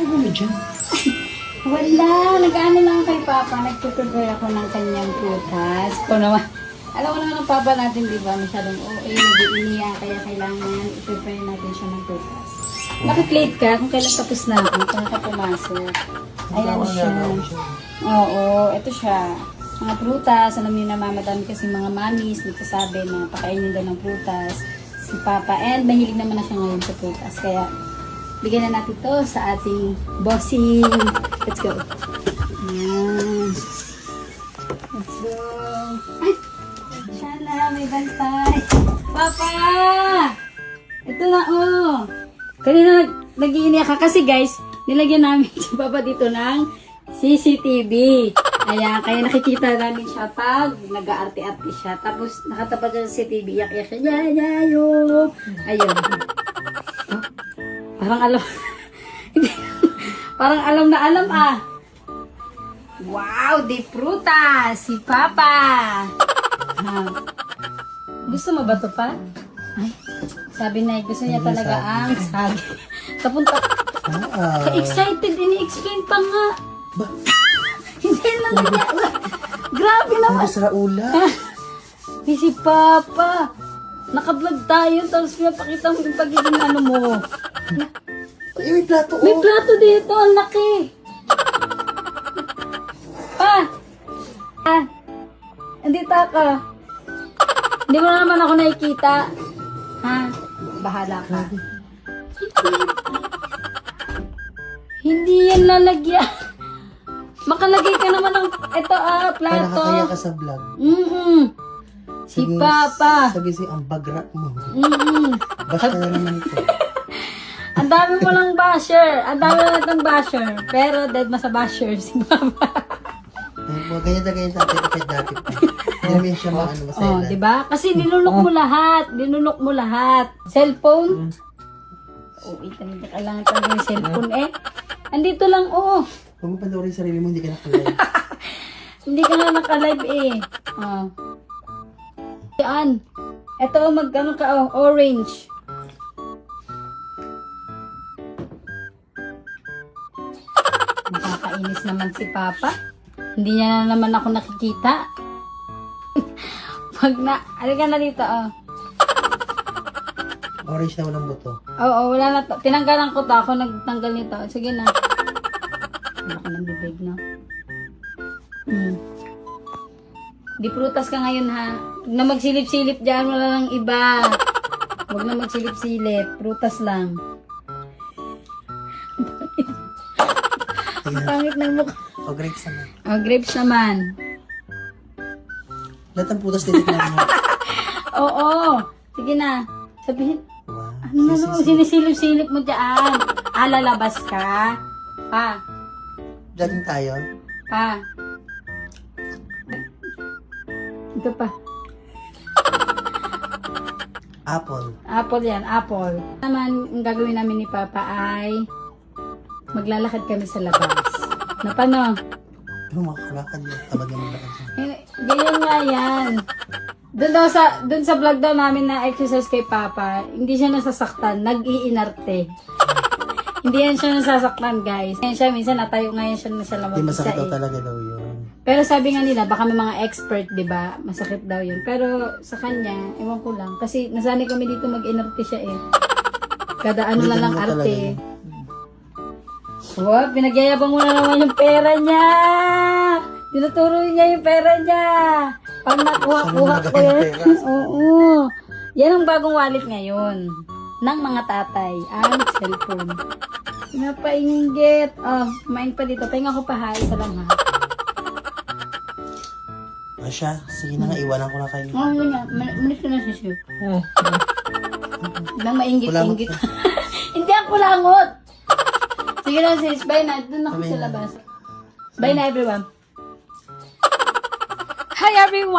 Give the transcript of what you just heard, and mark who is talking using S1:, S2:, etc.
S1: ginagawa mo dyan?
S2: Wala, nag-ano lang kay Papa, nag-prepare ako ng kanyang prutas. Ko naman, alam ko naman ng Papa natin, di ba, masyadong nag-iiniya, kaya kailangan i-prepare natin siya ng prutas. Bakit late ka? Kung kailan tapos na ako, kung ka pumasok. Ayan siya. Oo, ito siya. Mga prutas, alam niyo na mamadami kasi mga mamis, nagsasabi na pakainin daw ng prutas si Papa. And mahilig naman na siya ngayon sa prutas. Kaya, bigyan na natin to sa ating bossing. Let's go. Ayan. Let's go. Ay! Sana, may bantay. Papa! Ito na, oh. Kanina nag-iiniyak ka kasi guys, nilagyan namin si Papa dito ng CCTV. Ayan, kaya nakikita namin siya pag nag-aarte-arte siya. Tapos nakatapat siya sa CCTV, iyak-iyak siya. Yayayo! Ayun. Oh, parang alam. Parang alam na alam ah. Wow, di prutas! Si Papa! Gusto mo ba ito pa? Ay, sabi na gusto niya talaga ang sagi. Kapunta. Ka-excited, ini-explain pa nga. Hindi lang niya. Grabe naman.
S1: Ano sa ula?
S2: Si Papa. Naka-vlog tayo, tapos pinapakita mo yung pagiging ano mo.
S1: Ay, may plato.
S2: May plato dito, ang laki. Pa! Ah! Andito ka. Hindi mo na naman ako nakikita. Ha? Bahala ka. Hindi yan lalagyan. Makalagay ka naman ng ito
S1: Para
S2: plato.
S1: nakakaya ka sa vlog.
S2: Si Papa.
S1: Sabi si ang bagra mo. Bash ka na naman ito.
S2: Ang dami mo lang basher. Ang dami na itong basher. Pero dead ma sa basher si Papa.
S1: Ganyan na ganyan dati kahit dati pa. Hindi naman siya maano masaya.
S2: Oh, di ba? Kasi dinunok mo lahat. Dinunok mo lahat. Cellphone? Oh, hindi kailangan talaga yung cellphone eh. Andito lang, oh.
S1: Kung mo panoorin yung sarili mo, hindi ka nakalive.
S2: Hindi ka nga naka-live eh. Oh. Yan. Ito, mag-ano ka, oh, orange. Nakakainis naman si Papa. Hindi niya na naman ako nakikita. Pag na, alika na dito, oh.
S1: Orange na walang buto.
S2: Oo, wala na to. Tinanggalan ko to. Ako nagtanggal nito. Sige na. Wala ka ng bibig, no? Di prutas ka ngayon, ha? Huwag na magsilip-silip dyan. Wala lang iba. Huwag na magsilip-silip. Prutas lang. Ang pangit ng mukha.
S1: O, grapes naman.
S2: Oh, grapes naman.
S1: Lahat ng putas titignan mo.
S2: Oo. Sige na. Sabihin.
S1: Wow.
S2: Ano na, sinisilip-silip mo dyan. Lalabas ka. Pa.
S1: Jogging tayo.
S2: Pa. Ito pa.
S1: Apple.
S2: Apple yan, apple. Naman, ang gagawin namin ni Papa ay maglalakad kami sa labas. Na paano?
S1: Pero makakalakad yun. Tabag yung maglakad yun.
S2: Ganyan nga yan. Doon sa vlog daw namin na exercise kay Papa, hindi siya nasasaktan, nag-iinarte. Hindi yan siya nasasaktan, guys. Yan siya, minsan natayo nga yan siya na sa lamang
S1: Hindi
S2: isa
S1: masakit daw
S2: eh.
S1: talaga daw yun.
S2: Pero sabi nga nila, baka may mga expert, di ba? Masakit daw yun. Pero sa kanya, ewan ko lang. Kasi nasanay kami dito mag-inarte siya eh. Kada ano na lang arte. Wow, pinagyayabang mo na naman yung pera niya. Tinuturo niya yung pera niya. Pag nakuha-kuha ko yan. Oo. Yan ang bagong wallet ngayon. Ng mga tatay. Ang cellphone. Napainggit. Oh, kumain pa dito. Pahinga ko pa ha. Isa lang ha.
S1: Siya, sige na nga, iwanan ko na kayo.
S2: Oh, yun nga. Manis ko na siya siya. Nang mainggit-inggit. Hindi ako langot. Sige na sis. Bye na. Doon ako sa labas. Bye na everyone. Hi everyone!